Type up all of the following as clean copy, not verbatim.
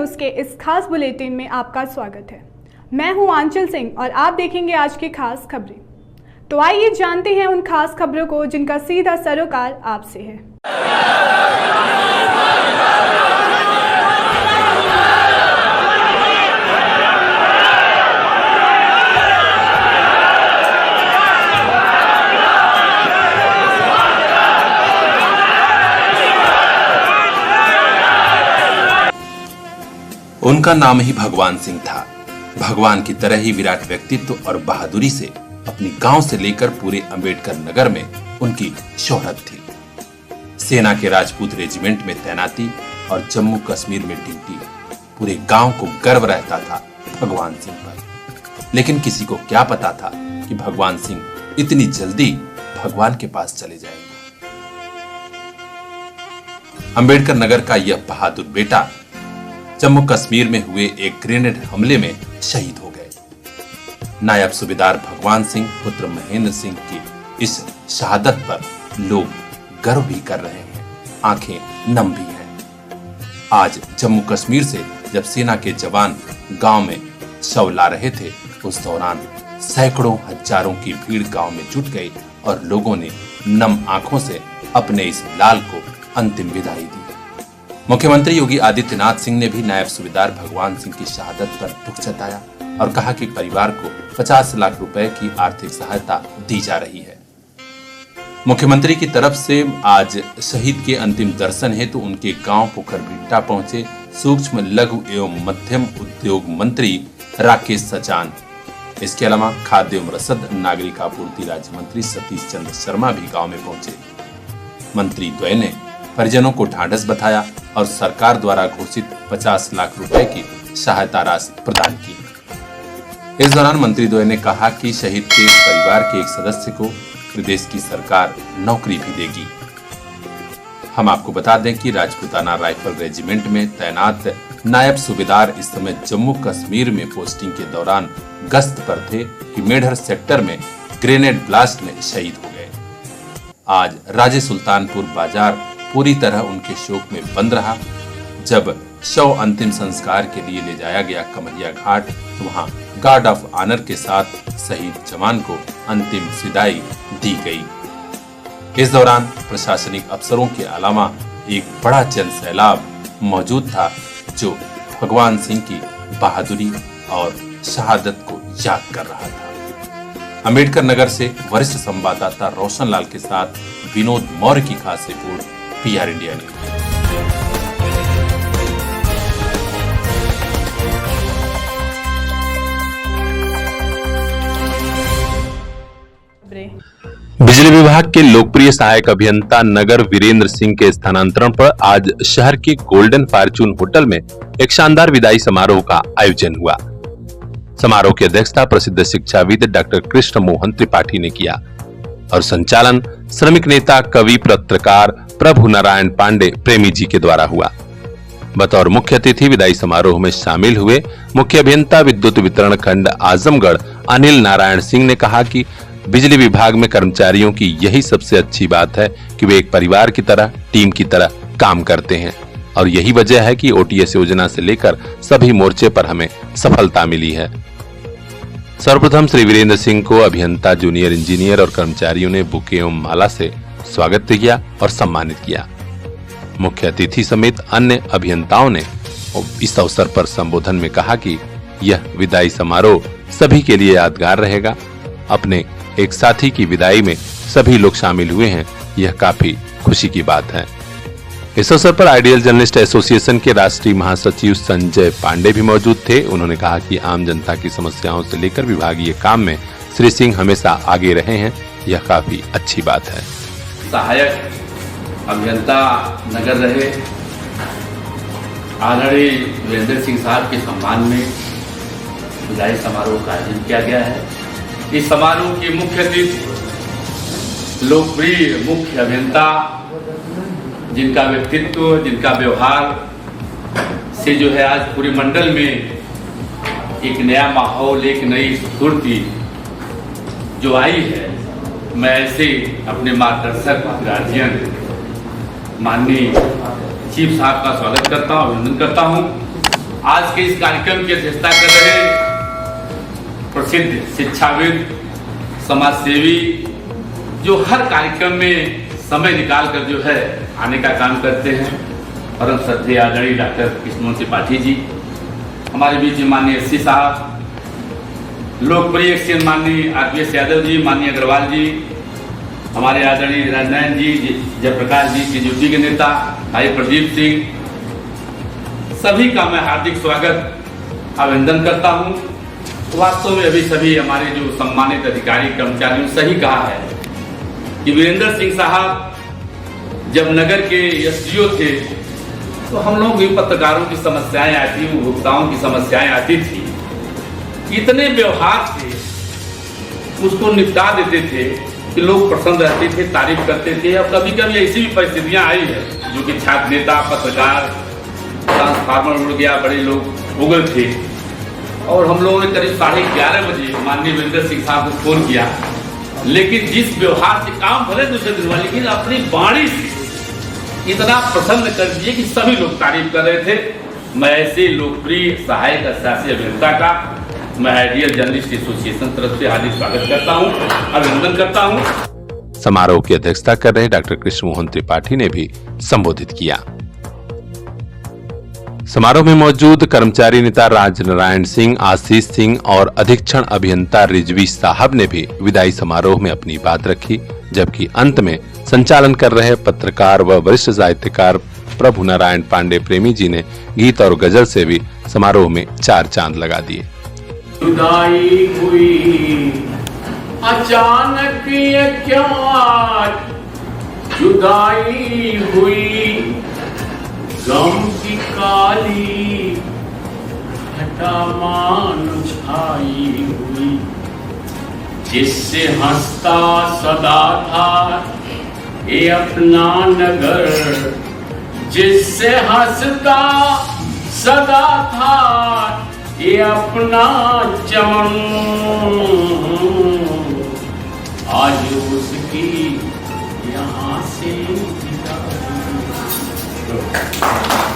News के इस खास बुलेटिन में आपका स्वागत है। मैं हूं आंचल सिंह और आप देखेंगे आज की खास खबरें। तो आइए जानते हैं उन खास खबरों को जिनका सीधा सरोकार आपसे है। उनका नाम ही भगवान सिंह था। भगवान की तरह ही विराट व्यक्तित्व और बहादुरी से अपनी गांव से लेकर पूरे अंबेडकर नगर में उनकी शोहरत थी। सेना के राजपूत रेजिमेंट में तैनाती और जम्मू कश्मीर में ड्यूटी, पूरे गांव को गर्व रहता था भगवान सिंह पर। लेकिन किसी को क्या पता था कि भगवान सिंह इतनी जल्दी भगवान के पास चले जाएंगे। अंबेडकर नगर का यह बहादुर बेटा जम्मू कश्मीर में हुए एक ग्रेनेड हमले में शहीद हो गए। नायब सूबेदार भगवान सिंह पुत्र महेंद्र सिंह की इस शहादत पर लोग गर्व भी कर रहे हैं, आंखें नम भी हैं। आज जम्मू कश्मीर से जब सेना के जवान गांव में शव ला रहे थे, उस दौरान सैकड़ों हजारों की भीड़ गांव में जुट गई और लोगों ने नम आंखों से अपने इस लाल को अंतिम विदाई दी। मुख्यमंत्री योगी आदित्यनाथ सिंह ने भी नायब सूबेदार भगवान सिंह की शहादत पर दुख जताया और कहा कि परिवार को 50 लाख रुपए की आर्थिक सहायता दी जा रही है। मुख्यमंत्री की तरफ से आज शहीद के अंतिम दर्शन हेतु उनके गांव पोखरभिट्टा पहुंचे सूक्ष्म लघु एवं मध्यम उद्योग मंत्री राकेश सचान। इसके अलावा खाद्य एवं रसद नागरिक आपूर्ति राज्य मंत्री सतीश चंद्र शर्मा भी गांव में पहुंचे। मंत्री द्वय ने परिजनों को ढांढस बधाया और सरकार द्वारा घोषित 50 लाख रुपए की सहायता राशि प्रदान की। इस दौरान मंत्री द्वय ने कहा कि शहीद के परिवार के एक सदस्य को प्रदेश की सरकार नौकरी भी देगी। हम आपको बता दें कि राजपूताना राइफल रेजिमेंट में तैनात नायब सूबेदार इस समय जम्मू कश्मीर में पोस्टिंग के दौरान गश्त पर थे कि मेढर सेक्टर में ग्रेनेड ब्लास्ट में शहीद हो गए। आज राजे सुल्तानपुर बाजार पूरी तरह उनके शोक में बंद रहा। जब शव अंतिम संस्कार के लिए ले जाया गया कमरिया घाट, तो वहां गार्ड ऑफ ऑनर के साथ शहीद जवान को अंतिम विदाई दी गई। इस दौरान प्रशासनिक अफसरों के अलावा एक बड़ा जन सैलाब मौजूद था जो भगवान सिंह की बहादुरी और शहादत को याद कर रहा था। अंबेडकर नगर से वरिष्ठ संवाददाता रोशन लाल के साथ विनोद मौर्य की खास रिपोर्ट, PR इंडिया न्यूज। बिजली विभाग के लोकप्रिय सहायक अभियंता नगर वीरेंद्र सिंह के स्थानांतरण पर आज शहर के गोल्डन फॉर्च्यून होटल में एक शानदार विदाई समारोह का आयोजन हुआ। समारोह की अध्यक्षता प्रसिद्ध शिक्षाविद डॉक्टर कृष्ण मोहन त्रिपाठी ने किया और संचालन श्रमिक नेता, कवि, पत्रकार प्रभु नारायण पांडे प्रेमी जी के द्वारा हुआ। बतौर मुख्य अतिथि विदाई समारोह में शामिल हुए मुख्य अभियंता विद्युत वितरण खंड आजमगढ़ अनिल नारायण सिंह ने कहा कि बिजली विभाग में कर्मचारियों की यही सबसे अच्छी बात है कि वे एक परिवार की तरह, टीम की तरह काम करते हैं और यही वजह है कि OTS योजना से लेकर सभी मोर्चे पर हमें सफलता मिली है। सर्वप्रथम श्री वीरेंद्र सिंह को अभियंता, जूनियर इंजीनियर और कर्मचारियों ने बुके एवं माला से स्वागत किया और सम्मानित किया। मुख्य अतिथि समेत अन्य अभियंताओं ने इस अवसर पर संबोधन में कहा कि यह विदाई समारोह सभी के लिए यादगार रहेगा। अपने एक साथी की विदाई में सभी लोग शामिल हुए हैं, यह काफी खुशी की बात है। इस अवसर पर आइडियल जर्नलिस्ट एसोसिएशन के राष्ट्रीय महासचिव संजय पांडे भी मौजूद थे। उन्होंने कहा कि आम जनता की समस्याओं से लेकर विभागीय काम में श्री सिंह हमेशा आगे रहे हैं, यह काफी अच्छी बात है। सहायक अभियंता नगर रहे आदरणीय वीरेंद्र सिंह साहब के सम्मान में विदाई समारोह का आयोजन किया गया है। इस समारोह के मुख्य अतिथि लोकप्रिय मुख्य अभियंता, जिनका व्यक्तित्व, जिनका व्यवहार से जो है आज पूरे मंडल में एक नया माहौल, एक नई स्फूर्ति जो आई है, मैं ऐसे अपने मार्गदर्शक गार्जियन माननीय चीफ साहब का स्वागत करता हूँ, अभिनंदन करता हूँ। आज के इस कार्यक्रम की अध्यक्षता कर रहे प्रसिद्ध शिक्षाविद, समाजसेवी, जो हर कार्यक्रम में समय निकालकर जो है आने का काम करते हैं, परम श्रद्धेय आदरणीय डॉक्टर कृष्णमोहन त्रिपाठी जी, हमारे बीच माननीय एससी साहब, लोकप्रिय एक्शन माननीय आरपीएस यादव जी, माननीय अग्रवाल जी, हमारे आदरणीय राजनारायण जी, जयप्रकाश जी, जेजेपी के नेता भाई प्रदीप सिंह, सभी का मैं हार्दिक स्वागत अभिनंदन करता हूं। वास्तव में अभी सभी हमारे जो सम्मानित अधिकारी कर्मचारियों सही कहा है कि वीरेंद्र सिंह साहब जब नगर के एसडीओ थे तो हम लोग भी पत्रकारों की समस्याएं आती, उपभोक्ताओं की समस्याएं आती थी, इतने व्यवहार से उसको निपटा देते थे कि लोग प्रसन्न रहते थे, तारीफ करते थे। और कभी कभी ऐसी भी परिस्थितियां आई है जो कि छात्र नेता, पत्रकार, ट्रांसफार्मर उड़ गया, बड़े लोग हो गए थे, और हम लोगों ने करीब 11:30 बजे माननीय वीरेंद्र सिंह साहब को फोन किया, लेकिन जिस व्यवहार से काम भले दूसरे दिन हुआ, लेकिन अपनी वाणी से इतना प्रसन्न कर दिए कि सभी लोग तारीफ कर रहे थे। मैं ऐसे लोकप्रिय सहायक शासी अभियंता का मैं आइडियल जर्नलिस्ट एसोसिएशन तरफ से हार्दिक स्वागत करता हूं, अभिनंदन करता हूं। समारोह की अध्यक्षता कर रहे डॉक्टर कृष्णमोहन त्रिपाठी ने भी संबोधित किया। समारोह में मौजूद कर्मचारी नेता राजनारायण सिंह, आशीष सिंह और अधीक्षण अभियंता रिजवी साहब ने भी विदाई समारोह में अपनी बात रखी, जबकि अंत में संचालन कर रहे पत्रकार व वरिष्ठ साहित्यकार प्रभु नारायण पांडे प्रेमी जी ने गीत और गजल से भी समारोह में 4 चांद लगा दिए। जुदाई हुई अचानक ये क्या, जुदाई हुई गम की काली घटा मान छाई हुई, जिससे हंसता सदा था ये अपना नगर, जिससे हंसता सदा था ये अपना चमन, आज उसकी यहाँ से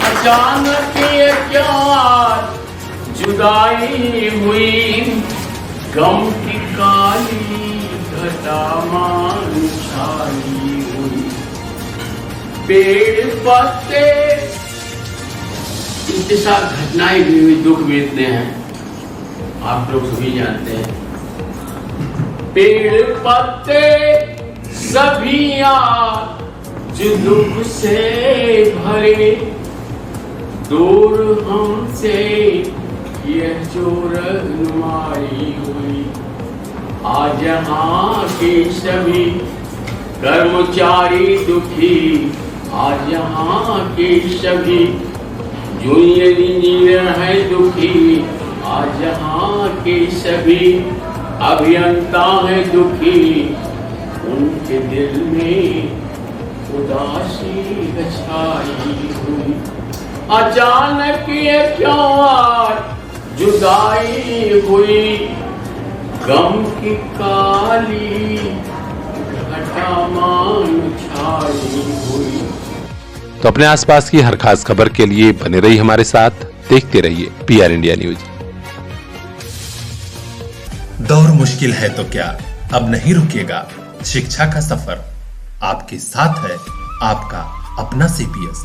अचानक ये क्या जुदाई हुई, गम की काली घटा मान छाई हुई, पेड़ पत्ते इतने सारी घटनाएं भी हुई, दुख बीतते हैं, आप लोग सभी जानते हैं। पेड़ पत्ते सभी जो दुख से भरे, दूर हमसे यह जो रहनुमाई हुई, आज यहाँ के सभी कर्मचारी दुखी, आज यहाँ के सभी जूनियर इंजीनियर है दुखी, आज यहाँ के सभी अभियंता है दुखी, उनके दिल में उदासी छाई हुई, अचानक ये क्यों जुदाई हुई, गम की काली घटा मान छाई हुई। तो अपने आसपास की हर खास खबर के लिए बने रहिए हमारे साथ, देखते रहिए PR इंडिया न्यूज। दौर मुश्किल है तो क्या, अब नहीं रुकेगा शिक्षा का सफर, आपके साथ है आपका अपना CPS।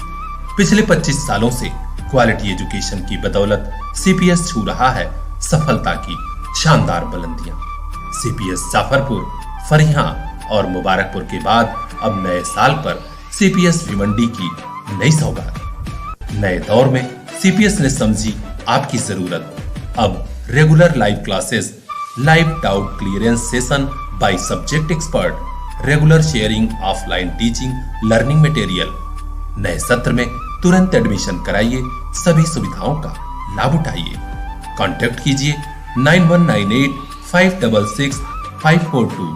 पिछले 25 सालों से क्वालिटी एजुकेशन की बदौलत CPS छू रहा है सफलता की शानदार बुलंदियां। CPS जाफरपुर, फरियां और मुबारकपुर के बाद अब नए साल पर CPS भिवंडी की नई सौगात। नए दौर में CPS ने समझी आपकी जरूरत। अब regular live classes, live doubt clearance session by subject expert, regular sharing, offline teaching, learning material. नए सत्र में तुरंत एडमिशन कराइए, सभी सुविधाओं का लाभ उठाइए। कांटेक्ट कीजिए 9198 566 542।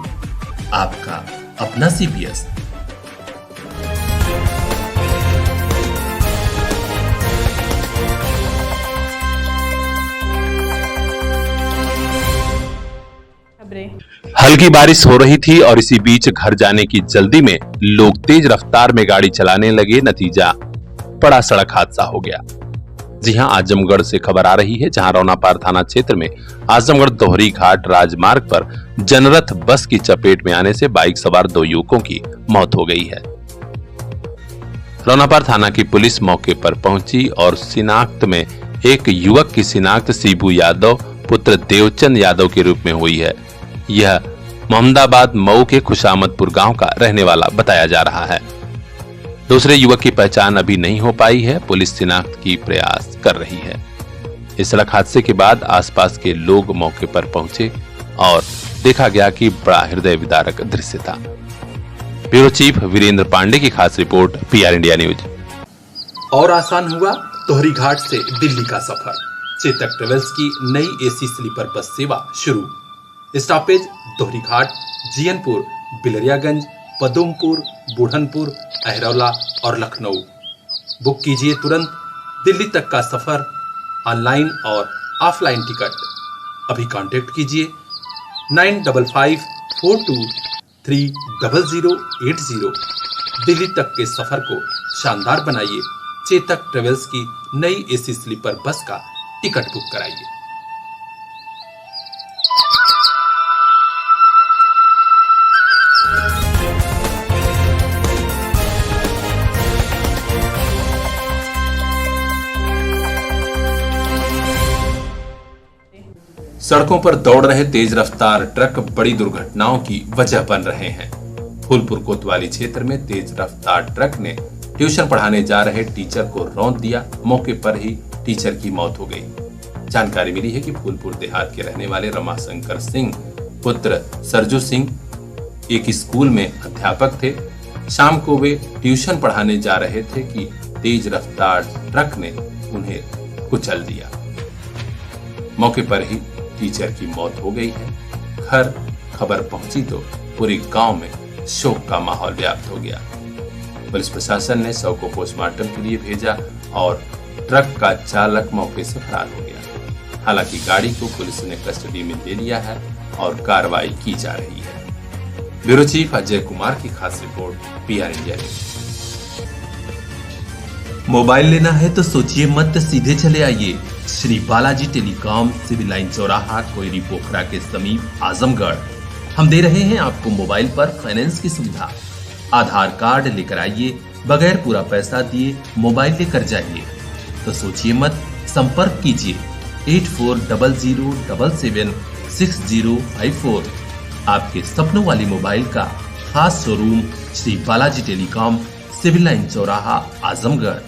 आपका अपना CPS। हल्की बारिश हो रही थी और इसी बीच घर जाने की जल्दी में लोग तेज रफ्तार में गाड़ी चलाने लगे। नतीजा बड़ा सड़क हादसा हो गया, जी हां, आजमगढ़ से खबर आ रही है, जहां रौनापार थाना क्षेत्र में आजमगढ़ दोहरी घाट राजमार्ग पर जनरथ बस की चपेट में आने से बाइक सवार 2 युवकों की मौत हो गई है। रौनापार थाना की पुलिस मौके पर पहुंची और शिनाख्त में एक युवक की शिनाख्त शिबू यादव पुत्र देवचंद यादव के रूप में हुई है। यह मोहम्मदाबाद मऊ के खुशामदपुर गांव का रहने वाला बताया जा रहा है। दूसरे युवक की पहचान अभी नहीं हो पाई है। पुलिस शिनाख्त की प्रयास कर रही है। इस सड़क हादसे के बाद आसपास के लोग मौके पर पहुंचे और देखा गया कि बड़ा हृदय विदारक दृश्य था। ब्यूरो चीफ वीरेंद्र पांडे की खास रिपोर्ट, PR इंडिया न्यूज। और आसान हुआ दोहरी घाट से दिल्ली का सफर। चेतक ट्रेवल्स की नई AC स्लीपर बस सेवा शुरू। स्टॉपेज दोहरी घाट, जियनपुर, बिलरियागंज, पदुमपुर, बुढ़नपुर, अहरौला और लखनऊ। बुक कीजिए तुरंत दिल्ली तक का सफर, ऑनलाइन और ऑफलाइन टिकट। अभी कांटेक्ट कीजिए 9554230080। दिल्ली तक के सफर को शानदार बनाइए। चेतक ट्रेवल्स की नई AC स्लीपर बस का टिकट बुक कराइए। सड़कों पर दौड़ रहे तेज रफ्तार ट्रक बड़ी दुर्घटनाओं की वजह बन रहे हैं। फूलपुर कोतवाली क्षेत्र में तेज रफ्तार ट्रक ने ट्यूशन पढ़ाने जा रहे टीचर को रौंद दिया। मौके पर ही टीचर की मौत हो गई। जानकारी मिली है कि फूलपुर देहात के रहने वाले रमाशंकर सिंह पुत्र सरजू सिंह एक स्कूल में अध्यापक थे। शाम को वे ट्यूशन पढ़ाने जा रहे थे कि तेज रफ्तार ट्रक ने उन्हें कुचल दिया। मौके पर ही टीचर की मौत हो गई है। घर खबर पहुंची तो पूरे गांव में शोक का माहौल व्याप्त हो गया। पुलिस प्रशासन ने शव को पोस्टमार्टम के लिए भेजा और ट्रक का चालक मौके से फरार हो गया। हालांकि गाड़ी को पुलिस ने कस्टडी में ले लिया है और कार्रवाई की जा रही है। ब्यूरो चीफ अजय कुमार की खास रिपोर्ट, PR इंडिया न्यूज। मोबाइल लेना है तो सोचिए मत, सीधे चले आइए Shri Balaji telecom, civil line चौराहा, कोयरी पोखरा के समीप, आजमगढ़। हम दे रहे हैं आपको मोबाइल पर फाइनेंस की सुविधा। आधार कार्ड लेकर आइए, बगैर पूरा पैसा दिए मोबाइल लेकर जाइए। तो सोचिए मत, संपर्क कीजिए 8400776054। आपके सपनों वाली मोबाइल का खास showroom Shri Balaji telecom, civil line चौराहा, आजमगढ़।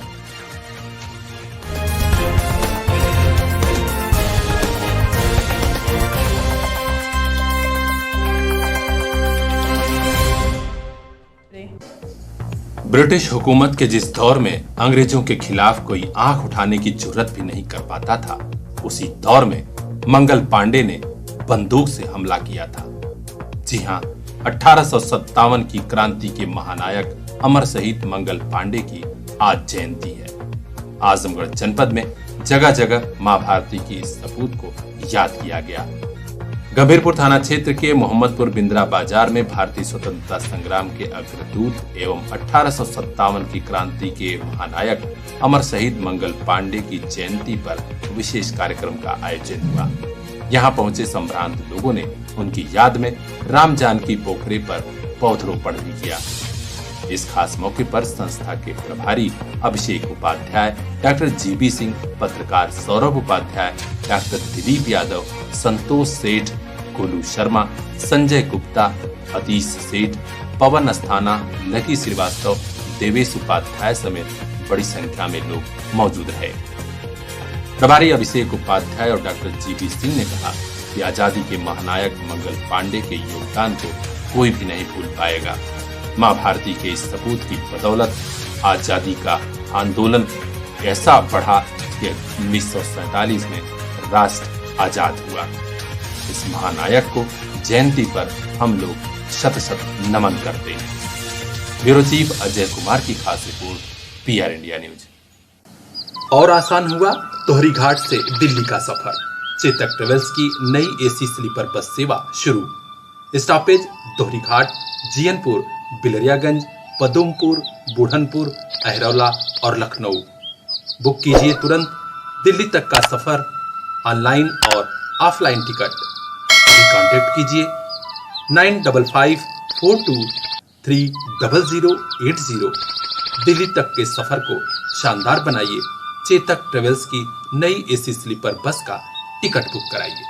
ब्रिटिश हुकूमत के जिस दौर में अंग्रेजों के खिलाफ कोई आंख उठाने की जुर्रत भी नहीं कर पाता था, उसी दौर में मंगल पांडे ने बंदूक से हमला किया था। जी हां, 1857 की क्रांति के महानायक अमर शहीद मंगल पांडे की आज जयंती है। आजमगढ़ जनपद में जगह जगह मां भारती की इस सपूत को याद किया गया। गंभीरपुर थाना क्षेत्र के मोहम्मदपुर बिंद्रा बाजार में भारतीय स्वतंत्रता संग्राम के अग्रदूत एवं 1857 की क्रांति के महानायक अमर शहीद मंगल पांडे की जयंती पर विशेष कार्यक्रम का आयोजन हुआ। यहां पहुंचे संभ्रांत लोगों ने उनकी याद में राम जानकी पोखरे पर पौधरोपण भी किया। इस खास मौके पर संस्था के प्रभारी अभिषेक उपाध्याय, डॉक्टर GB सिंह, पत्रकार सौरभ उपाध्याय, डॉक्टर दिलीप यादव, संतोष सेठ, गोलू शर्मा, संजय गुप्ता, अतीश सेठ, पवन अस्थाना, लकी श्रीवास्तव, देवेश उपाध्याय समेत बड़ी संख्या में लोग मौजूद रहे। प्रभारी अभिषेक उपाध्याय और डॉक्टर GB सिंह ने कहा कि आजादी के महानायक मंगल पांडे के योगदान को कोई भी नहीं भूल पाएगा। मां भारती के इस सपूत की बदौलत आजादी का आंदोलन ऐसा बढ़ा कि 1947 में राष्ट्र आजाद हुआ। इस महानायक को जयंती पर हम लोग शत शत नमन करते हैं। ब्यूरो चीफ अजय कुमार की खास रिपोर्ट, PR इंडिया न्यूज। और आसान हुआ दोहरी घाट से दिल्ली का सफर। चेतक ट्रेवल्स की नई AC स्लीपर बस सेवा शुरू। स्टॉपेज दोहरी घाट, जियनपुर, बिलरियागंज, पदुमपुर, बुढ़नपुर, अहरौला और लखनऊ। बुक कीजिए तुरंत दिल्ली तक का सफर, ऑनलाइन और ऑफलाइन टिकट अभी कांटेक्ट कीजिए 9554230080। दिल्ली तक के सफर को शानदार बनाइए। चेतक ट्रेवल्स की नई एसी स्लीपर बस का टिकट बुक कराइए।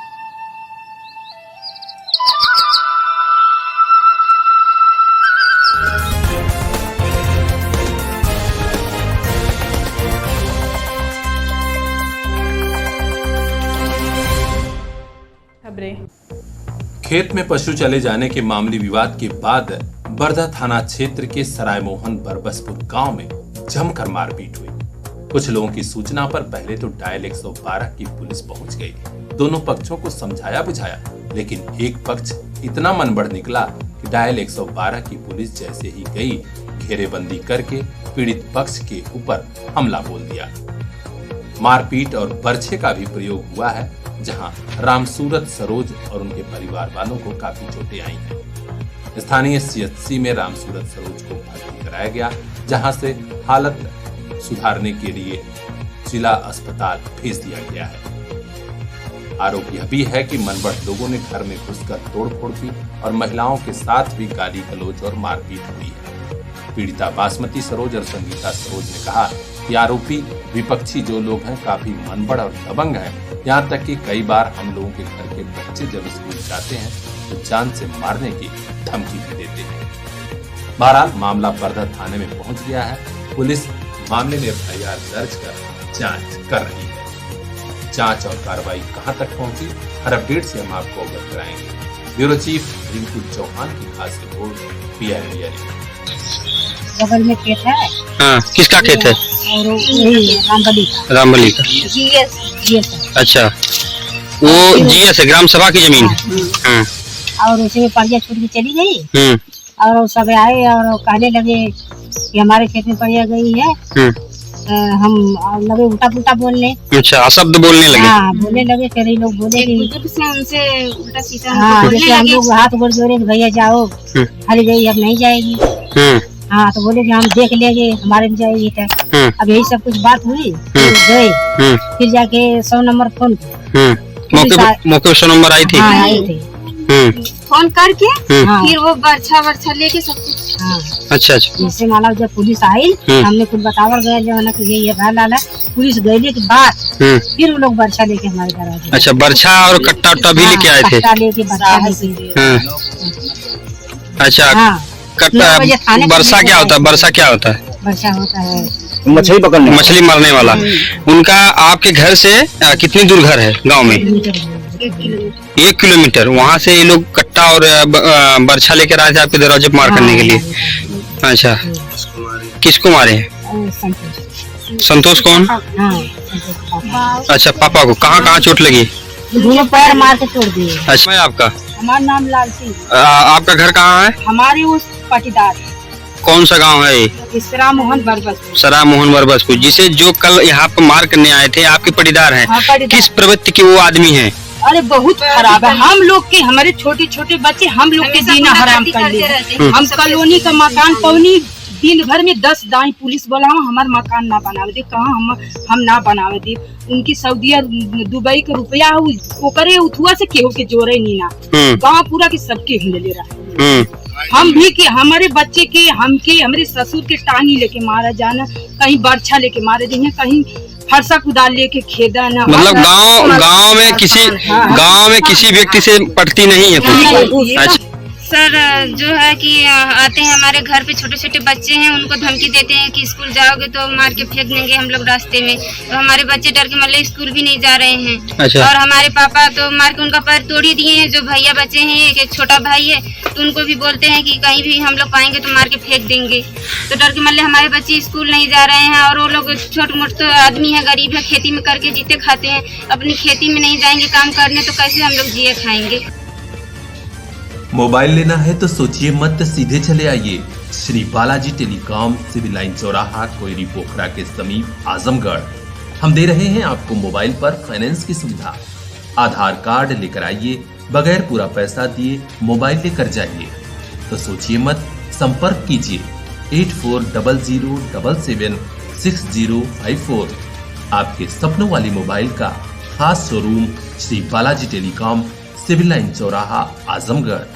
खेत में पशु चले जाने के मामूली विवाद के बाद बरधा थाना क्षेत्र के सरायमोहन बरबसपुर गांव में जमकर मारपीट हुई। कुछ लोगों की सूचना पर पहले तो डायल 112 की पुलिस पहुंच गई। दोनों पक्षों को समझाया बुझाया, लेकिन एक पक्ष इतना मनबढ़ निकला कि डायल 112 की पुलिस जैसे ही गई, घेरेबंदी करके पीड़ित पक्ष के ऊपर हमला बोल दिया। मारपीट और बर्छे का भी प्रयोग हुआ है, जहां रामसूरत सरोज और उनके परिवार वालों को काफी चोटें आई हैं। स्थानीय सीएचसी में रामसूरत सरोज को भर्ती कराया गया, जहां से हालत सुधारने के लिए जिला अस्पताल भेज दिया गया है। आरोप यह भी है कि मनबढ़ लोगों ने घर में घुसकर तोड़फोड़ की और महिलाओं के साथ भी गाली गलौज और मारपीट हुई है। पीड़िता बासमती सरोज और संगीता सरोज ने कहा कि आरोपी विपक्षी जो लोग हैं काफी मनबढ़ और दबंग हैं। यहाँ तक कि कई बार हम लोगों के घर के बच्चे जब स्कूल जाते हैं तो जान से मारने की धमकी भी देते हैं। बहरहाल मामला बरधा थाने में पहुंच गया है। पुलिस मामले में FIR दर्ज कर जांच कर रही है। जांच और कार्रवाई कहां तक पहुंची, हर अपडेट से हम आपको अवगत कराएंगे। ब्यूरो चीफ रिंकू चौहान की खास रिपोर्ट PI इंडिया। बगल में खेत है। हाँ, किसका खेत है? और रामबली का। रामबली का। GS। अच्छा, वो GS है, ग्राम सभा की जमीन। हाँ। और उसी में परिया छूट के चली गई। और सब आए और कहने लगे कि हमारे खेत में परिया गई है। हम लगे उल्टा पुल्टा बोलने। अच्छा, शब्द बोलने लगे। हाँ, बोलने लगे। फिर ये लोग बोले कि उनसे उल्टा सीधा। हाँ, जैसे हम लोग हाथ गोड़ जोड़े भैया जाओ, खाली गई अब नहीं जाएगी। हाँ, तो बोले कि हम देख लेंगे, हमारे में जाएगी। अब यही सब कुछ बात हुई, गए। फिर जाके 100 नंबर फोन मौके 100 नंबर आई थी। हाँ, आई थी। फोन करके फिर वो बर्छा लेके सब कुछ। अच्छा। जैसे माला जब पुलिस आई, हमने कुछ बतावर गया जो है कि ये लाल है। पुलिस गए के बाद फिर वो लोग बर्छा लेके हमारे घर आए। अच्छा, बर्छा और कट्टा उट्टा भी लेके आए थे। कट्टा लेके बर्छा लेके। अच्छा, कट्टा बरसा क्या होता है? बरसा क्या होता है? बर्छा होता है मछली पकड़ने, मछली मारने वाला। उनका आपके घर से कितनी दूर घर है गांव में? 1 किलोमीटर। वहाँ से ये लोग कट्टा और बर्छा लेकर आए थे आपके दरवाजे पर मार करने के लिए। अच्छा, किसको मारे हैं? संतोष कौन? अच्छा, पापा को। कहाँ चोट लगी? दोनों पैर मार के तोड़ दिए। अच्छा, आपका? हमारा नाम लाल सिंह। आपका घर कहाँ है? हमारी उस पाटीदार। कौन सा गांव है ये? सरायमोहन बरबसपुर। सरायमोहन बरबसपुर। जिसे जो कल यहाँ पर मार करने आए थे आपके पटीदार हैं। किस प्रवृत्ति के वो आदमी हैं? अरे बहुत खराब है। हम लोग के, हमारे छोटे छोटे बच्चे हम लोग के जीना हराम कर लिए। हम कॉलोनी का मकान पौनी दिन भर में 10 दाई पुलिस बोला हमारे मकान ना बनावे दे। कहाँ हम ना बनावे दे। उनकी सऊदिया दुबई का रुपया ओकरे उठुआ से केहू के जोरे नहीं ना। गाँव पूरा के सबके हिल ले रहा। हम भी के हमारे बच्चे के हमारे ससुर के टांगी लेके मारा जाना, कहीं बर्छा लेके मारे जाए, कहीं फरसा कुदाल लेके खेदा ना। मतलब गांव में किसी व्यक्ति से पटती नहीं है कुछ। अच्छा। सर जो है कि आते हैं हमारे घर पे, छोटे छोटे बच्चे हैं, उनको धमकी देते हैं कि स्कूल जाओगे तो मार के फेंक देंगे हम लोग रास्ते में। तो हमारे बच्चे डर के मतलब स्कूल भी नहीं जा रहे हैं। अच्छा। और हमारे पापा तो मार के उनका पैर तोड़ ही दिए हैं। जो भैया बच्चे हैं, एक छोटा भाई है, तो उनको भी बोलते हैं कि कहीं भी हम लोग पाएंगे तो मार के फेंक देंगे। तो डर के मतलब हमारे बच्चे स्कूल नहीं जा रहे हैं। और वो लोग छोटे मोटे तो आदमी है, गरीब है, खेती में करके जीते खाते हैं। अपनी खेती में नहीं जाएंगे काम करने तो कैसे हम लोग जिए खाएंगे। मोबाइल लेना है तो सोचिए मत, सीधे चले आइए Shri Balaji telecom, civil line चौराहा, कोयरी पोखरा के समीप, आजमगढ़। हम दे रहे हैं आपको मोबाइल पर फाइनेंस की सुविधा। आधार कार्ड लेकर आइए, बगैर पूरा पैसा दिए मोबाइल लेकर जाइए। तो सोचिए मत, संपर्क कीजिए 8400776054। आपके सपनों वाली मोबाइल का खास showroom Shri Balaji telecom, civil line चौराहा, आजमगढ़।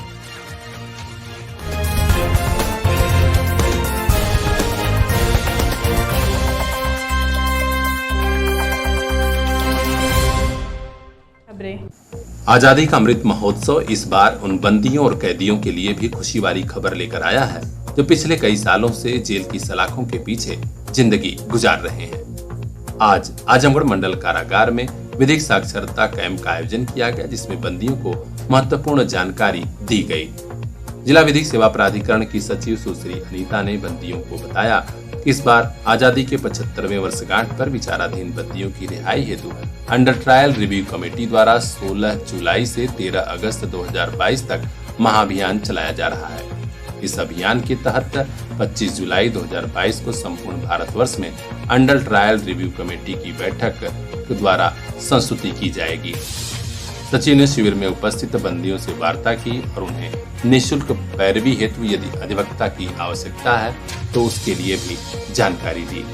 आजादी का अमृत महोत्सव इस बार उन बंदियों और कैदियों के लिए भी खुशी वाली खबर लेकर आया है जो पिछले कई सालों से जेल की सलाखों के पीछे जिंदगी गुजार रहे हैं। आज आजमगढ़ मंडल कारागार में विधिक साक्षरता कैंप का आयोजन किया गया, जिसमें बंदियों को महत्वपूर्ण जानकारी दी गई। जिला विधिक सेवा प्राधिकरण की सचिव सुश्री अनीता ने बंदियों को बताया कि इस बार आजादी के 75वें वर्षगांठ पर विचाराधीन बंदियों की रिहाई हेतु अंडर ट्रायल रिव्यू कमेटी द्वारा 16 जुलाई से 13 अगस्त 2022 तक महाअभियान चलाया जा रहा है। इस अभियान के तहत 25 जुलाई 2022 को संपूर्ण भारतवर्ष में अंडर ट्रायल रिव्यू कमेटी की बैठक द्वारा संस्तुति की जाएगी। सचिव ने शिविर में उपस्थित बंदियों से वार्ता की और उन्हें निःशुल्क पैरवी हेतु यदि अधिवक्ता की आवश्यकता है तो उसके लिए भी जानकारी दी।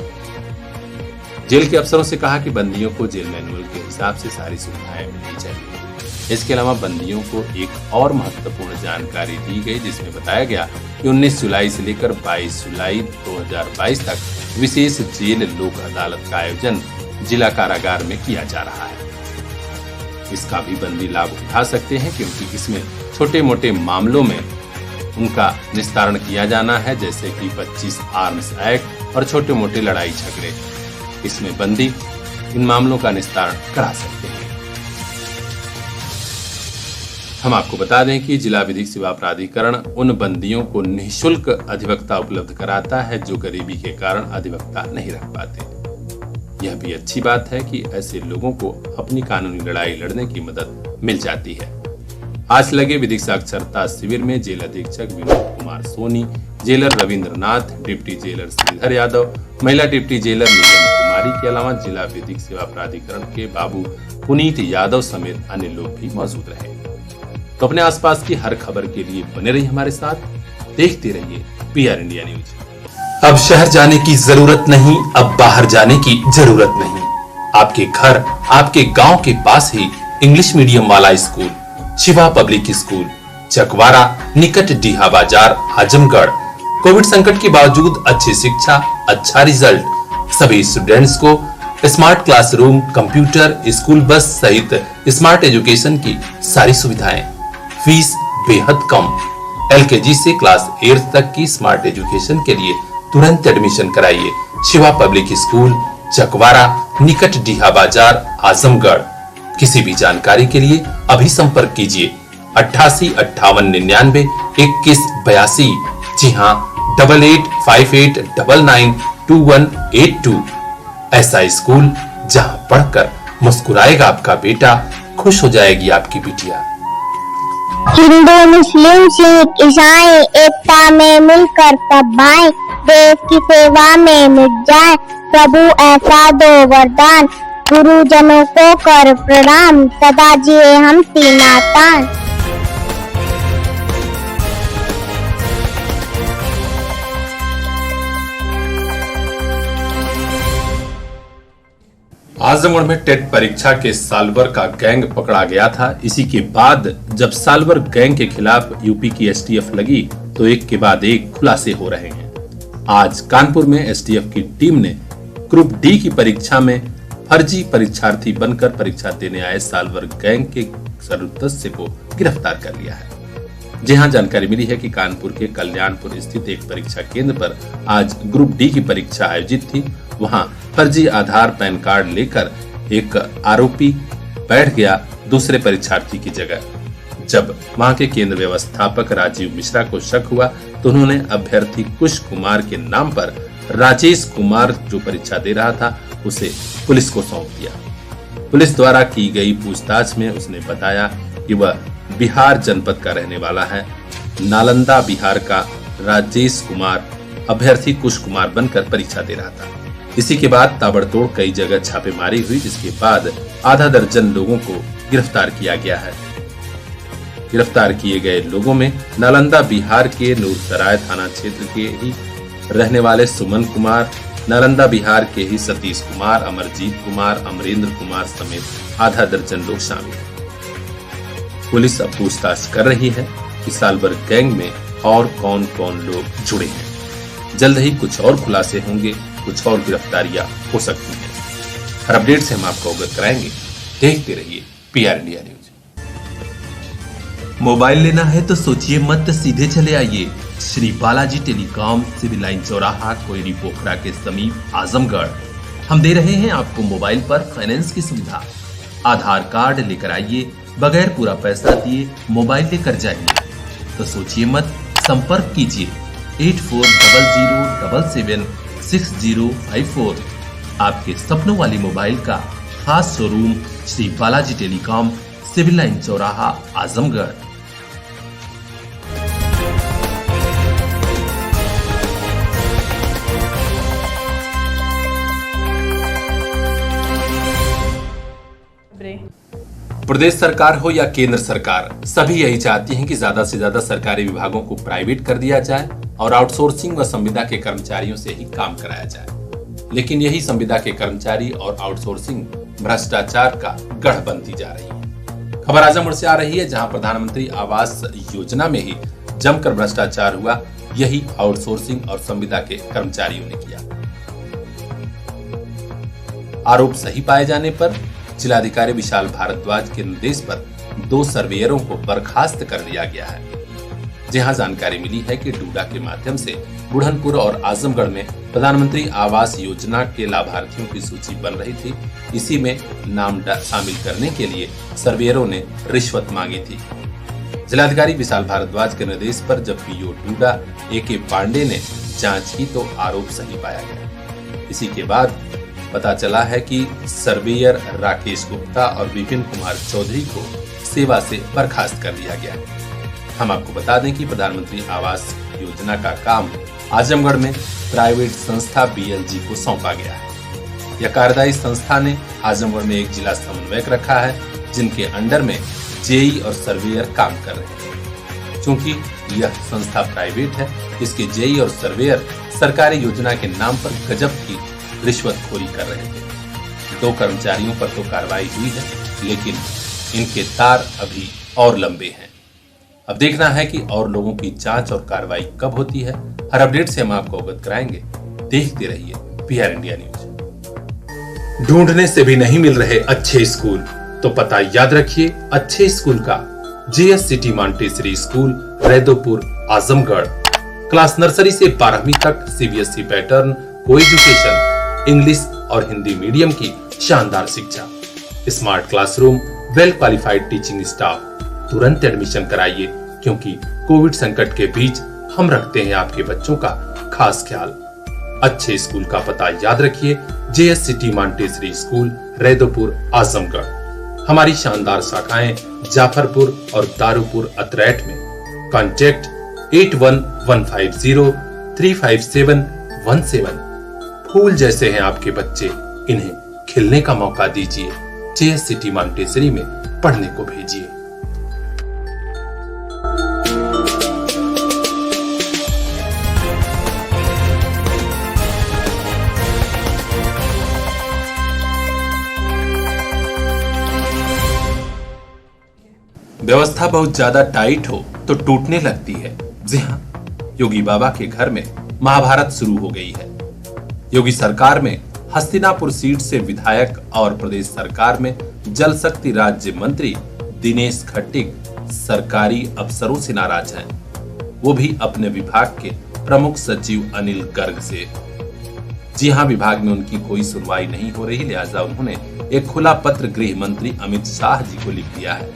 जेल के अफसरों से कहा कि बंदियों को जेल मैनुअल के हिसाब से सारी सुविधाएं मिलनी चाहिए। इसके अलावा बंदियों को एक और महत्वपूर्ण जानकारी दी गई, जिसमें बताया गया कि 19 जुलाई से लेकर 22 जुलाई 2022 तक विशेष जेल लोक अदालत का आयोजन जिला कारागार में किया जा रहा है। इसका भी बंदी लाभ उठा सकते हैं, क्योंकि इसमें छोटे मोटे मामलों में उनका निस्तारण किया जाना है, जैसे कि 25 आर्म्स एक्ट और छोटे मोटे लड़ाई झगड़े। इसमें बंदी इन मामलों का निस्तारण करा सकते हैं। हम आपको बता दें कि जिला विधिक सेवा प्राधिकरण उन बंदियों को निःशुल्क अधिवक्ता उपलब्ध कराता है जो गरीबी के कारण अधिवक्ता नहीं रख पाते। यह भी अच्छी बात है कि ऐसे लोगों को अपनी कानूनी लड़ाई लड़ने की मदद मिल जाती है। आज लगे विधिक साक्षरता शिविर में जेल अधीक्षक Vinod Kumar Soni, jailer Ravindranath, deputy jailer Shridhar Yadav, महिला डिप्टी जेलर नीलम कुमारी के अलावा जिला विधिक सेवा प्राधिकरण के बाबू पुनीत यादव समेत अन्य लोग भी मौजूद रहे। तो अपने आसपास की हर खबर के लिए बने रहिए हमारे साथ, देखते रहिए PR इंडिया न्यूज। अब शहर जाने की जरूरत नहीं, अब बाहर जाने की जरूरत नहीं। आपके घर, आपके गांव के पास ही इंग्लिश मीडियम वाला school Shiva public school, Chakwara, निकट डीहा बाजार, आजमगढ़। कोविड संकट के बावजूद अच्छी शिक्षा, अच्छा रिजल्ट, सभी स्टूडेंट्स को smart classroom, computer, school bus सहित स्मार्ट एजुकेशन की सारी सुविधाएं, फीस बेहद कम। LKG से क्लास 8 तक की स्मार्ट एजुकेशन के लिए तुरंत एडमिशन कराइए। शिवा पब्लिक स्कूल, चकवारा, निकट डीहा बाजार, आजमगढ़। किसी भी जानकारी के लिए अभी संपर्क कीजिए 88 58 99 21 82। जी हाँ, 8858 99 2182। ऐसा स्कूल जहाँ पढ़कर मुस्कुराएगा आपका बेटा, खुश हो जाएगी आपकी बिटिया। हिंदू, मुस्लिम, सिख, ईसाई एकता में मिलकर सब भाई, देश की सेवा में मिट जाए। प्रभु ऐसा दो वरदान, गुरुजनों को कर प्रणाम, सदा जिए हम सीना तान। आजमगढ़ में टेट परीक्षा के सालवर का गैंग पकड़ा गया था। इसी के बाद जब सालवर गैंग के खिलाफ यूपी की STF लगी तो एक के बाद एक खुलासे हो रहे हैं। आज कानपुर में STF की टीम ने ग्रुप D की परीक्षा में फर्जी परीक्षार्थी बनकर परीक्षा देने आए सालवर गैंग के सदस्य को गिरफ्तार कर लिया है। जी हां, जानकारी मिली है कि कानपुर के कल्याणपुर स्थित एक परीक्षा केंद्र पर आज ग्रुप D की परीक्षा आयोजित थी। वहां फर्जी आधार पैन कार्ड लेकर एक आरोपी बैठ गया दूसरे परीक्षार्थी की जगह। जब वहां के केंद्र व्यवस्थापक राजीव मिश्रा को शक हुआ तो उन्होंने अभ्यर्थी कुश कुमार के नाम पर राजेश कुमार जो परीक्षा दे रहा था उसे पुलिस को सौंप दिया। पुलिस द्वारा की गई पूछताछ में उसने बताया कि वह बिहार जनपद का रहने वाला है। नालंदा बिहार का राजेश कुमार अभ्यर्थी कुश कुमार बनकर परीक्षा दे रहा था। इसी के बाद ताबड़तोड़ कई जगह छापेमारी हुई, जिसके बाद आधा दर्जन लोगों को गिरफ्तार किया गया है। गिरफ्तार किए गए लोगों में नालंदा बिहार के नूरसराय थाना क्षेत्र के ही रहने वाले सुमन कुमार, नालंदा बिहार के ही सतीश कुमार, अमरजीत कुमार, अमरेंद्र कुमार समेत आधा दर्जन लोग शामिल हैं। पुलिस अब पूछताछ कर रही है कि सालभर गैंग में और कौन कौन लोग जुड़े हैं। जल्द ही कुछ और खुलासे होंगे, कुछ और गिरफ्तारियां हो सकती हैं। हर अपडेट से हम आपको अवगत कराएंगे। देखते रहिए PR इंडिया न्यूज। मोबाइल लेना है तो सोचिए मत, सीधे चले आइए Shri Balaji telecom, civil line चौराहा, कोयरी पोखरा के समीप, आजमगढ़। हम दे रहे हैं आपको मोबाइल पर फाइनेंस की सुविधा। आधार कार्ड लेकर आइए, बगैर पूरा पैसा दिए मोबाइल लेकर जाइए। तो सोचिए मत, संपर्क कीजिए 8400776054। आपके सपनों वाली मोबाइल का खास showroom Shri Balaji telecom, civil line चौराहा, आजमगढ़। प्रदेश सरकार हो या केंद्र सरकार, सभी यही चाहती हैं कि ज्यादा से ज्यादा सरकारी विभागों को प्राइवेट कर दिया जाए और आउटसोर्सिंग व संविदा के कर्मचारियों से ही काम कराया जाए। लेकिन यही संविदा के कर्मचारी और आउटसोर्सिंग भ्रष्टाचार का गढ़ बनती जा रही है। खबर आजमगढ़ से आ रही है, जहां प्रधानमंत्री आवास योजना में ही जमकर भ्रष्टाचार हुआ, यही आउटसोर्सिंग और संविदा के कर्मचारियों ने किया। आरोप सही पाए जाने पर जिलाधिकारी विशाल भारद्वाज के निर्देश पर 2 सर्वेयरों को बर्खास्त कर दिया गया है। जहां जानकारी मिली है कि डूडा के माध्यम से बुढ़नपुर और आजमगढ़ में प्रधानमंत्री आवास योजना के लाभार्थियों की सूची बन रही थी। इसी में नाम शामिल करने के लिए सर्वेयरों ने रिश्वत मांगी थी। जिलाधिकारी विशाल भारद्वाज के निर्देश पर जब PO डूडा AK पांडे ने जांच की तो आरोप सही पाया गया। इसी के बाद पता चला है कि सर्वेयर राकेश गुप्ता और विपिन कुमार चौधरी को सेवा से बर्खास्त कर दिया गया। हम आपको बता दें कि प्रधानमंत्री आवास योजना का काम आजमगढ़ में प्राइवेट संस्था BLG को सौंपा गया है। यह कार्यदायी संस्था ने आजमगढ़ में एक जिला समन्वयक रखा है, जिनके अंडर में JE और सर्वेयर काम कर रहे हैं। चूंकि यह संस्था प्राइवेट है, इसके JE और सर्वेयर सरकारी योजना के नाम पर गजब की रिश्वतखोरी कर रहे थे। 2 कर्मचारियों पर तो कार्रवाई हुई है, लेकिन इनके तार अभी और लंबे हैं। अब देखना है कि और लोगों की जांच और कार्रवाई कब होती है। हर अपडेट से हम आपको अवगत कराएंगे। देखते रहिए PR इंडिया न्यूज। ढूंढने से भी नहीं मिल रहे अच्छे स्कूल, तो पता याद रखिए अच्छे स्कूल का। JS city Montessori school, Raidopur, Azamgarh. Class nursery से 12वीं तक CBSE पैटर्न, को एजुकेशन, इंग्लिश और हिंदी मीडियम की शानदार शिक्षा, smart classroom, well qualified teaching staff. तुरंत एडमिशन कराइए, क्योंकि कोविड संकट के बीच हम रखते हैं आपके बच्चों का खास ख्याल। अच्छे स्कूल का पता याद रखिए, JS city Montessori school, Raidopur, Azamgarh. हमारी शानदार शाखाएं जाफरपुर और दारूपुर अतरैट में। कॉन्टैक्ट 8115035717। फूल जैसे हैं आपके बच्चे, इन्हें खिलने का मौका दीजिए। JS सिटी मॉन्टेसरी में पढ़ने को भेजिए। व्यवस्था बहुत ज्यादा टाइट हो तो टूटने लगती है। जी हाँ, योगी बाबा के घर में महाभारत शुरू हो गई है। योगी सरकार में हस्तिनापुर सीट से विधायक और प्रदेश सरकार में जल शक्ति राज्य मंत्री दिनेश खट्टिक सरकारी अफसरों से नाराज हैं। वो भी अपने विभाग के प्रमुख सचिव अनिल गर्ग से। जी हां, विभाग में उनकी कोई सुनवाई नहीं हो रही, लिहाजा उन्होंने एक खुला पत्र गृह मंत्री अमित शाह जी को लिख दिया है।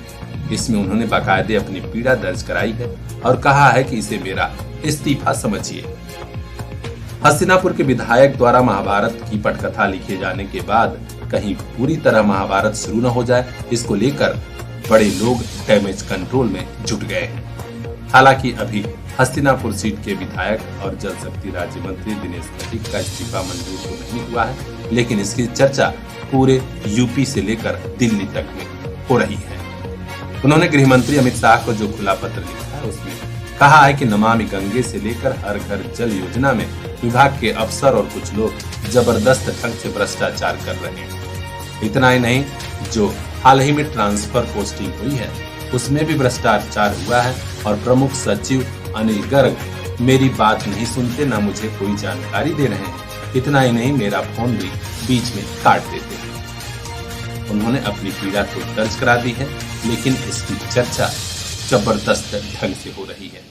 इसमें उन्होंने बाकायदे अपनी पीड़ा दर्ज कराई है और कहा है कि इसे मेरा इस्तीफा समझिए। हस्तिनापुर के विधायक द्वारा महाभारत की पटकथा लिखे जाने के बाद कहीं पूरी तरह महाभारत शुरू न हो जाए, इसको लेकर बड़े लोग डैमेज कंट्रोल में जुट गए हैं। हालांकि अभी हस्तिनापुर सीट के विधायक और जल शक्ति राज्य मंत्री दिनेश खट्टिक का इस्तीफा मंजूर तो नहीं हुआ है, लेकिन इसकी चर्चा पूरे यूपी से लेकर दिल्ली तक में हो रही है। उन्होंने गृह मंत्री अमित शाह को जो खुला पत्र लिखा है उसमें कहा है कि नमामि गंगे से लेकर हर घर जल योजना में विभाग के अफसर और कुछ लोग जबरदस्त ढंग से भ्रष्टाचार कर रहे हैं। इतना ही नहीं, जो हाल ही में ट्रांसफर पोस्टिंग हुई है उसमें भी भ्रष्टाचार हुआ है और प्रमुख सचिव अनिल गर्ग मेरी बात नहीं सुनते, ना मुझे कोई जानकारी दे रहे हैं। इतना ही नहीं, मेरा फोन भी बीच में काट देते हैं। उन्होंने अपनी पीड़ा तो दर्ज करा दी है, लेकिन इसकी चर्चा जबरदस्त ढंग से हो रही है।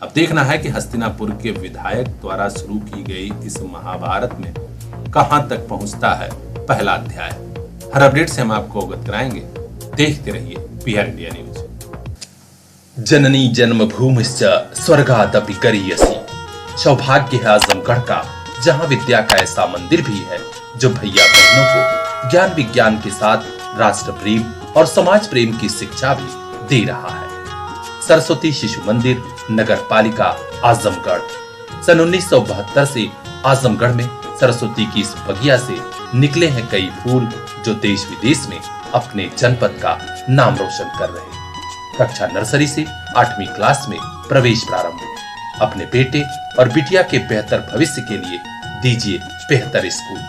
अब देखना है कि हस्तिनापुर के विधायक द्वारा शुरू की गई इस महाभारत में कहां तक पहुंचता है पहला अध्याय। हर अपडेट से हम आपको अवगत कराएंगे। देखते रहिए PR इंडिया न्यूज। जननी जन्मभूमिश्च स्वर्गादपि गरीयसी। सौभाग्य है आजमगढ़ का, जहां विद्या का ऐसा मंदिर भी है जो भैया बहनों को ज्ञान विज्ञान के साथ राष्ट्र प्रेम और समाज प्रेम की शिक्षा भी दे रहा है। सरस्वती शिशु मंदिर, नगर पालिका आजमगढ़। सन 1972 से आजमगढ़ में सरस्वती की इस बगिया से निकले हैं कई फूल जो देश विदेश में अपने जनपद का नाम रोशन कर रहे हैं। कक्षा नर्सरी से 8वीं क्लास में प्रवेश प्रारंभ। अपने बेटे और बिटिया के बेहतर भविष्य के लिए दीजिए बेहतर स्कूल।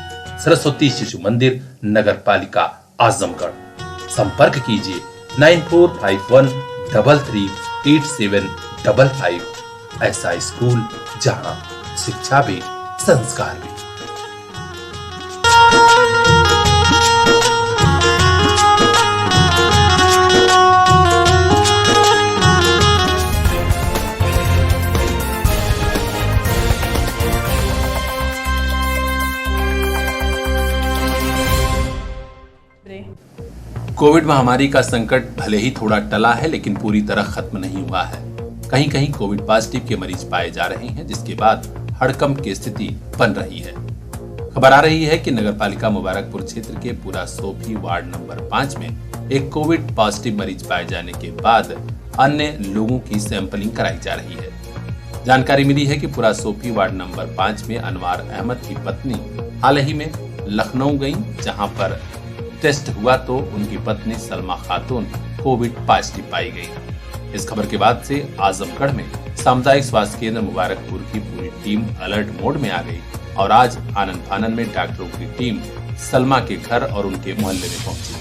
सरस्वती शिशु मंदिर, नगर पालिका आजमगढ़। संपर्क कीजिए 9451338755। ऐसा स्कूल जहां शिक्षा भी संस्कार भी। कोविड महामारी का संकट भले ही थोड़ा टला है, लेकिन पूरी तरह खत्म नहीं हुआ है। कहीं कहीं कोविड पॉजिटिव के मरीज पाए जा रहे हैं, जिसके बाद हड़कंप की स्थिति बन रही है। खबर आ रही है कि नगर पालिका मुबारकपुर क्षेत्र के पूरा सोफी वार्ड नंबर 5 में एक कोविड पॉजिटिव मरीज पाए जाने के बाद अन्य लोगों की सैंपलिंग कराई जा रही है। जानकारी मिली है कि पूरा सोफी वार्ड नंबर 5 में अनवार अहमद की पत्नी हाल ही में लखनऊ गई, जहां पर टेस्ट हुआ तो उनकी पत्नी सलमा खातून कोविड पॉजिटिव पाई गई। इस खबर के बाद से आजमगढ़ में सामुदायिक स्वास्थ्य केंद्र मुबारकपुर की पूरी टीम अलर्ट मोड में आ गई और आज आनन फानन में डॉक्टरों की टीम सलमा के घर और उनके मोहल्ले में पहुंची।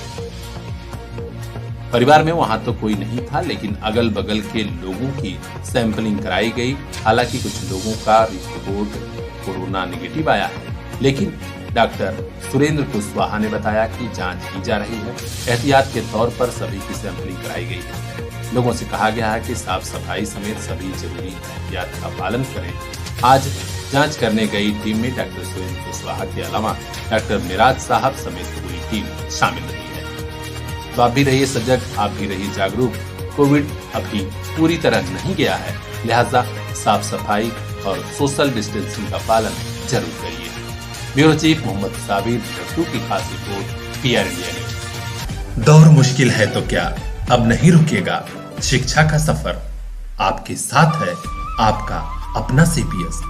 परिवार में वहां तो कोई नहीं था, लेकिन अगल बगल के लोगों की सैंपलिंग कराई गई। हालांकि कुछ लोगों का रिपोर्ट कोरोना नेगेटिव आया है, लेकिन डॉक्टर सुरेंद्र कुशवाहा ने बताया कि जांच की जा रही है। एहतियात के तौर पर सभी की सैंपलिंग कराई गई है। लोगों से कहा गया है कि साफ सफाई समेत सभी जरूरी एहतियात का पालन करें। आज जांच करने गई टीम में डॉक्टर सुरेंद्र कुशवाहा के अलावा डॉक्टर मिराज साहब समेत पूरी टीम शामिल रही है। तो आप भी रहिए सजग, आप भी रहिए जागरूक। कोविड अभी पूरी तरह नहीं गया है, लिहाजा साफ सफाई और सोशल डिस्टेंसिंग का पालन जरूर करिए। ब्यूरो चीफ मोहम्मद साबिर की खास रिपोर्ट PR इंडिया न्यूज। दौर मुश्किल है तो क्या, अब नहीं रुकेगा शिक्षा का सफर। आपके साथ है आपका अपना CPS।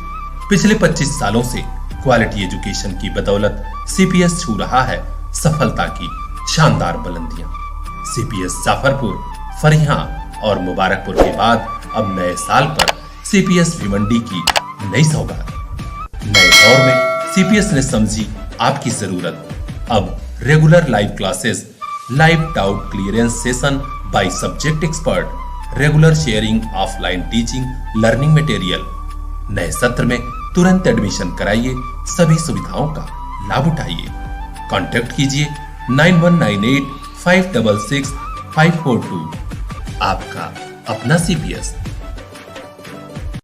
पिछले 25 सालों से क्वालिटी एजुकेशन की बदौलत CPS छू रहा है सफलता की शानदार बुलंदियां। CPS जाफरपुर, फरियां और मुबारकपुर के बाद अब नए साल पर CPS भिवंडी की नई सौगात। नए दौर में CPS ने समझी आपकी जरूरत। अब regular live classes, live doubt clearance session by subject expert, regular sharing, offline teaching, learning material. नए सत्र में तुरंत एडमिशन कराइए, सभी सुविधाओं का लाभ उठाइए। कॉन्टैक्ट कीजिए 9198566542। आपका अपना CPS।